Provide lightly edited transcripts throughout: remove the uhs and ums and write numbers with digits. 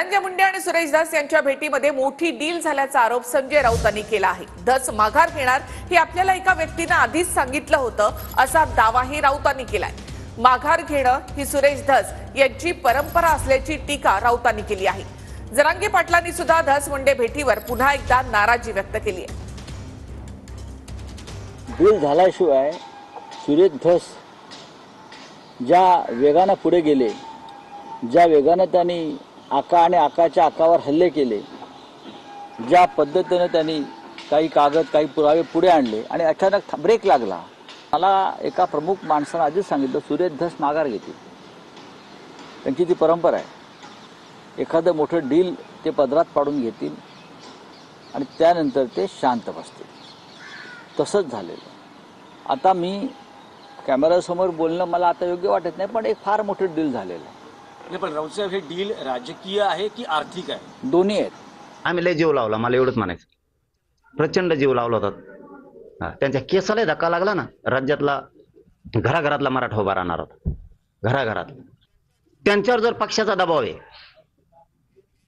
धनंजय मुंडे आणि सुरेश धस यांच्या भेटीमध्ये मोठी डील झाल्याचा आरोप संजय राऊतांनी केला आहे। धस माघार घेणार हे आपल्याला एका व्यक्तीने आधीच सांगितलं होतं असा दावाही राऊतांनी केलाय। माघार घेणं ही सुरेश धस यांची परंपरा असल्याची टीका राऊतांनी केली आहे। जरांगे पाटलांनी सुद्धा धस मुंडे भेटीवर पुन्हा एकदा नाराजी व्यक्त केली आहे। डील झाल्याशिवाय सुरेश धस ज्या वेगाने पुढे गेले, ज्या वेगाने त्यांनी आका आणि आकाच्या आकावर हल्ले केले, ज्या पद्धतीने त्यांनी काही कागद काही पुरावे पुढे आणले आणि अचानक ब्रेक लागला। मला एका प्रमुख माणसाने आधीच सांगितलं सुरेश धस माघार घेतील, त्यांची ती परंपरा आहे। एखादं मोठं डील ते पदरात पाडून घेतील आणि त्यानंतर ते शांत बसतील। तसंच झालेलं। आता मी कॅमेऱ्यासमोर बोलणं मला आता योग्य वाटत नाही, पण एक फार मोठं डील झालेलं आहे। नाही, पण राऊत साहेब, हे डील राजकीय आहे की आर्थिक आहे? दोन्ही आहेत। आम्ही लय जीव लावला, मला एवढंच म्हणायचं, प्रचंड जीव लावला होता। त्यांच्या केसाला धक्का लागला ना, राज्यातला घराघरातला मराठा उभा राहणार होता, घराघरात। त्यांच्यावर जर पक्षाचा दबाव आहे,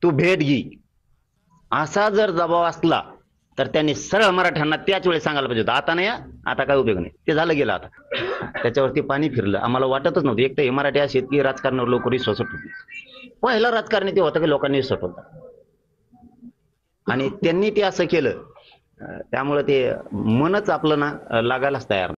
तू भेट घे असा जर दबाव असला तर त्यांनी सरळ मराठ्यांना त्याच वेळी सांगायला पाहिजे होतं, आता नाही, आता काय उपयोग नाही, ते झालं गेलं। आता त्याच्यावरती पाणी फिरलं, आम्हाला वाटतच नव्हतं। एक तर हे मराठी असे की राजकारणावर लोक विश्वास ठेवतात। पहिलं राजकारणी ते होतं की लोकांनी विश्वास ठेवतात आणि त्यांनी ते असं केलं, त्यामुळे ते मनच आपलं ना लागायलाच तयार नाही।